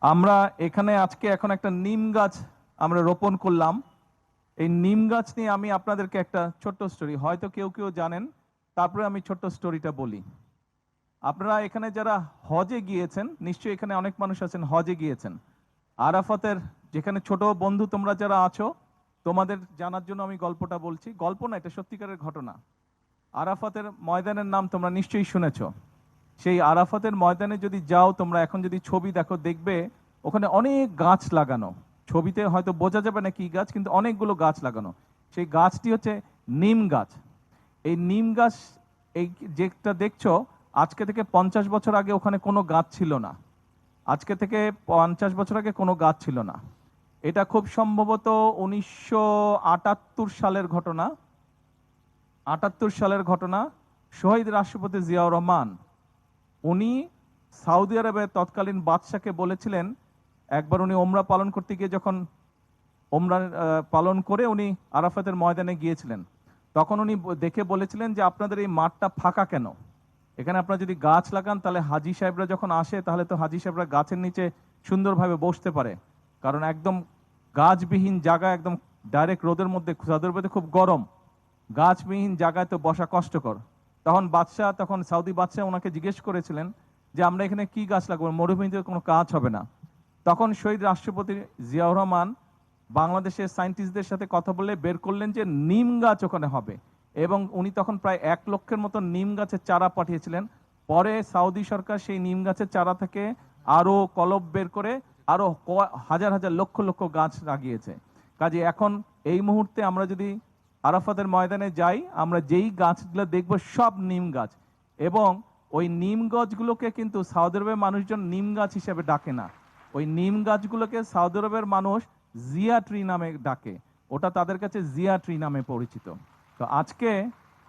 আমরা এখানে আজকে এখন একটা নিম গাছ আমরা রোপণ করলাম। এই নিম গাছ নিয়ে আমি আপনাদেরকে একটা ছোট্ট স্টোরি, হয়তো কেউ কেউ জানেন, তারপরে আমি ছোট্ট স্টোরিটা বলি। আপনারা এখানে যারা হজে গিয়েছেন, নিশ্চয়ই এখানে অনেক মানুষ আছেন হজে গিয়েছেন। আরাফাতের যেখানে ছোট বন্ধু তোমরা যারা আছো, তোমাদের জানার জন্য আমি গল্পটা বলছি। গল্প না, এটা সত্যিকারের ঘটনা। আরাফাতের ময়দানের নাম তোমরা নিশ্চয়ই শুনেছো। সেই আরাফাতের ময়দানে যদি যাও তোমরা, এখন যদি ছবি দেখো, দেখবে ওখানে অনেক গাছ লাগানো। ছবিতে হয়তো বোঝা যাবে না কি গাছ, কিন্তু অনেকগুলো গাছ লাগানো। সেই গাছটি হচ্ছে নিম গাছ। এই নিম গাছ, এই যেটা দেখছো, আজকে থেকে 50 বছর আগে ওখানে কোনো গাছ ছিল না। আজকে থেকে 50 বছর আগে কোনো গাছ ছিল না। এটা খুব সম্ভবত 1978 সালের ঘটনা। 78 সালের ঘটনা। শহীদ রাষ্ট্রপতি জিয়াউর রহমান, উনি সৌদি আরবের তৎকালীন বাদশাকে বলেছিলেন, একবার উনি ওমরা পালন করতে গিয়ে যখন ওমরা পালন করে উনি আরাফাতের ময়দানে গিয়েছিলেন, তখন উনি দেখে বলেছিলেন যে আপনাদের এই মাঠটা ফাঁকা কেন? এখানে আপনারা যদি গাছ লাগান তাহলে হাজি সাহেবরা যখন আসে, তাহলে তো হাজি সাহেবরা গাছের নিচে সুন্দরভাবে বসতে পারে। কারণ একদম গাছবিহীন জায়গা, একদম ডাইরেক্ট রোদের মধ্যে, সৌদি আরবে খুব গরম, গাছবিহীন জায়গায় তো বসা কষ্টকর। তখন সৌদি বাদশাহ ওনাকে জিজ্ঞেস করেছিলেন যে আমরা এখানে কি গাছ লাগাবো, মরুভূমিতে কোনো কাজ হবে না। তখন শহীদ রাষ্ট্রপতি জিয়াউর রহমান বাংলাদেশের সায়েন্টিস্টদের সাথে কথা বলে বের করলেন যে নিম গাছ ওখানে হবে। এবং উনি তখন প্রায় 1 লক্ষের মতো নিম গাছের চারা পাঠিয়েছিলেন। পরে সৌদি সরকার সেই নিম গাছের চারা থেকে আরো কলব বের করে আরো হাজার হাজার লক্ষ লক্ষ গাছ লাগিয়েছে। কাজে এখন এই মুহূর্তে আমরা যদি আরাফাতের ময়দানে যাই, আমরা যেই গাছগুলো দেখবো সব নিম গাছ। এবং ওই নিম গাছগুলোকে কিন্তু সৌদি আরবের মানুষজন নিম গাছ হিসেবে ডাকে না। ওই নিম গাছগুলোকে সৌদি আরবের মানুষ জিয়া ট্রি নামে ডাকে। ওটা তাদের কাছে জিয়া ট্রি নামে পরিচিত। তো আজকে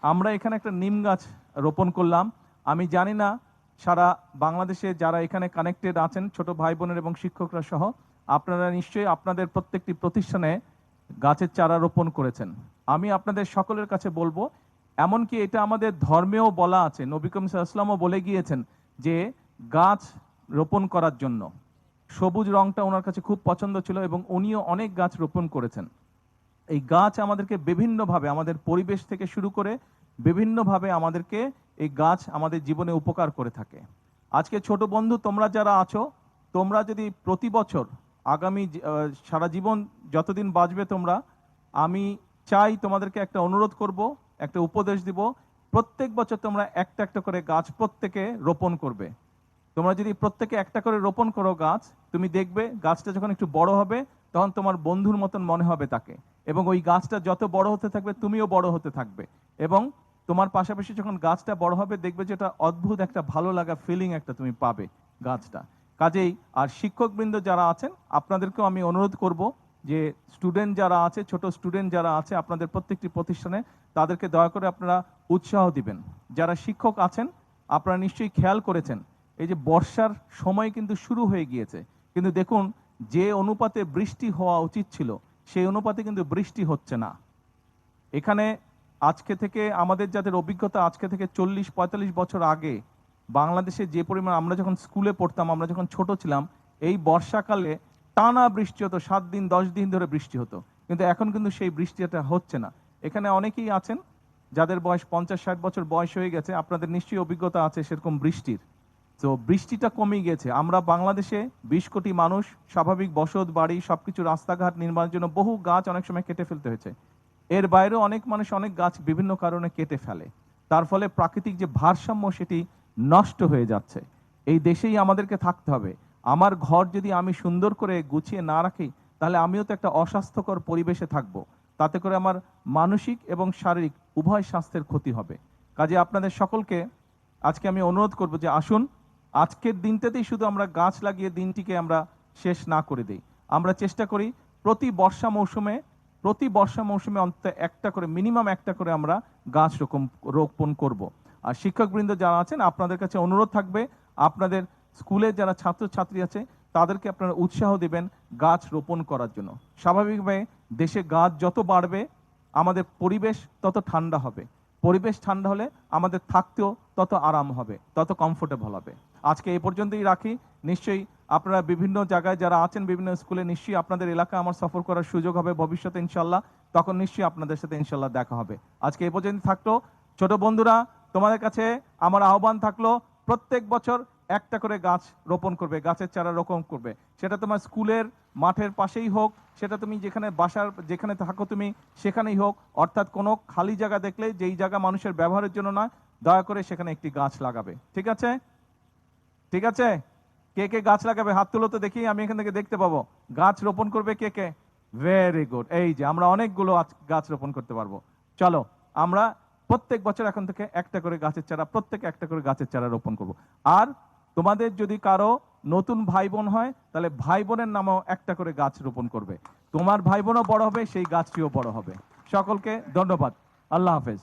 আমরা এখানে একটা নিম গাছ রোপণ করলাম। আমি জানি না সারা বাংলাদেশে যারা এখানে কানেক্টেড আছেন, ছোট ভাই বোনের এবং শিক্ষকরা সহ, আপনারা নিশ্চয়ই আপনাদের প্রত্যেকটি প্রতিষ্ঠানে গাছের চারা রোপণ করেছেন। আমি আপনাদের সকলের কাছে বলবো, এমনকি এটা আমাদের ধর্মেও বলা আছে, নবী করিম সাল্লাল্লাহু আলাইহি ওয়াসাল্লামও বলে গিয়েছেন যে গাছ রোপণ করার জন্য। সবুজ রংটা ওনার কাছে খুব পছন্দ ছিল এবং উনিও অনেক গাছ রোপণ করেছেন। এই গাছ আমাদেরকে বিভিন্নভাবে, আমাদের পরিবেশ থেকে শুরু করে বিভিন্নভাবে আমাদেরকে এই গাছ আমাদের জীবনে উপকার করে থাকে। আজকে ছোট বন্ধু তোমরা যারা আছো, তোমরা যদি প্রতি বছর আগামী সারা জীবন যতদিন বাঁচবে তোমরা, আমি চাই তোমাদেরকে একটা অনুরোধ করব, একটা উপদেশ দিব, প্রত্যেক বছর তোমরা একটা একটা করে গাছ প্রত্যেকে রোপণ করবে। তোমরা যদি প্রত্যেকে একটা করে রোপণ করো গাছ, তুমি দেখবে গাছটা যখন একটু বড় হবে, তখন তোমার বন্ধুর মতন মনে হবে তাকে। এবং ওই গাছটা যত বড় হতে থাকবে, তুমিও বড় হতে থাকবে। এবং তোমার পাশাপাশি যখন গাছটা বড় হবে, দেখবে যে এটা অদ্ভুত একটা ভালো লাগা ফিলিং একটা তুমি পাবে গাছটা। কাজেই আর শিক্ষকবৃন্দ যারা আছেন, আপনাদেরকেও আমি অনুরোধ করব যে স্টুডেন্ট যারা আছে, ছোট স্টুডেন্ট যারা আছে আপনাদের প্রত্যেকটি প্রতিষ্ঠানে, তাদেরকে দয়া করে আপনারা উৎসাহ দিবেন। যারা শিক্ষক আছেন, আপনারা নিশ্চয়ই খেয়াল করেছেন, এই যে বর্ষার সময় কিন্তু শুরু হয়ে গিয়েছে, কিন্তু দেখুন যে অনুপাতে বৃষ্টি হওয়া উচিত ছিল, সেই অনুপাতে কিন্তু বৃষ্টি হচ্ছে না। এখানে আজকে থেকে আমাদের যাদের অভিজ্ঞতা, আজকে থেকে 40-45 বছর আগে বাংলাদেশে যে পরিমাণ, আমরা যখন স্কুলে পড়তাম, আমরা যখন ছোট ছিলাম, এই বর্ষাকালে টানা বৃষ্টি হতো, 7 দিন 10 দিন ধরে বৃষ্টি হতো। কিন্তু এখন কিন্তু সেই বৃষ্টিটা হচ্ছে না। এখানে অনেকেই আছেন যাদের বয়স 50-60 বছর বয়স হয়ে গেছে, আপনাদের নিশ্চয়ই অভিজ্ঞতা আছে সেরকম বৃষ্টির। তো বৃষ্টিটা কমে গেছে। আমরা বাংলাদেশে 20 কোটি মানুষ, স্বাভাবিক বসত বাড়ি, সবকিছু, রাস্তাঘাট নির্মাণের জন্য বহু গাছ অনেক সময় কেটে ফেলতে হয়েছে। এর বাইরেও অনেক মানুষ অনেক গাছ বিভিন্ন কারণে কেটে ফেলে। তার ফলে প্রাকৃতিক যে ভারসাম্য, সেটি নষ্ট হয়ে যাচ্ছে। এই দেশেই আমাদেরকে থাকতে হবে। আমার ঘর যদি আমি সুন্দর করে গুছিয়ে না রাখি, তাহলে আমিও তো একটা অস্বাস্থ্যকর পরিবেশে থাকবো। তাতে করে আমার মানসিক এবং শারীরিক উভয় স্বাস্থ্যের ক্ষতি হবে। কাজে আপনাদের সকলকে আজকে আমি অনুরোধ করব যে আসুন, আজকের দিনটাতেই শুধু আমরা গাছ লাগিয়ে দিনটিকে আমরা শেষ না করে দিই। আমরা চেষ্টা করি প্রতি বর্ষা মৌসুমে অন্তত একটা করে, মিনিমাম একটা করে আমরা গাছ রোপণ করব। আর শিক্ষকবৃন্দ যারা আছেন, আপনাদের কাছে অনুরোধ থাকবে, আপনাদের স্কুলে যারা ছাত্রছাত্রী আছে, তাদেরকে আপনারা উৎসাহ দিবেন গাছ রোপণ করার জন্য। স্বাভাবিকভাবে দেশে গাছ যত বাড়বে, আমাদের পরিবেশ তত ঠান্ডা হবে। পরিবেশ ঠান্ডা হলে আমাদের থাকতেও তত আরাম হবে, তত কমফোর্টেবল হবে। আজকে এই পর্যন্তই রাখি। নিশ্চয়ই আপনারা বিভিন্ন জায়গায় যারা আছেন বিভিন্ন স্কুলে নিশ্চয়ই আপনাদের এলাকা আমার সফর করার সুযোগ হবে ভবিষ্যতে ইনশাল্লাহ, তখন নিশ্চয়ই আপনাদের সাথে ইনশাল্লাহ দেখা হবে। আজকে এই পর্যন্ত থাকলো। ছোট বন্ধুরা, তোমাদের কাছে আমার আহ্বান থাকলো, প্রত্যেক বছর একটা করে গাছ রোপণ করবে, গাছের চারা রোপণ করবে। সেটা তোমার স্কুলের মাঠের পাশেই হোক, সেটা তুমি যেখানে বাসার যেখানে থাকো তুমি সেখানেই হোক, অর্থাৎ কোনো খালি জায়গা দেখলে যেই জায়গা মানুষের ব্যবহারের জন্য নয়, দয়া করে সেখানে একটি গাছ লাগাবে। ঠিক আছে? ঠিক আছে? কে কে গাছ লাগাবে হাত তুলো তো দেখি, আমি এখান থেকে দেখতে পাবো। গাছ রোপণ করবে কে কে? Very good. এই যে আমরা অনেকগুলো গাছ রোপণ করতে পারবো। চলো আমরা প্রত্যেক বছর এখন থেকে একটা করে গাছের চারা, প্রত্যেকে একটা করে গাছের চারা রোপণ করব। আর তোমাদের যদি কারো নতুন ভাই বোন হয়, তাহলে ভাই বোনের নামেও একটা করে গাছ রোপণ করবে। তোমার ভাই বোনও বড় হবে, সেই গাছটিও বড় হবে। সকলকে ধন্যবাদ। আল্লাহ হাফেজ।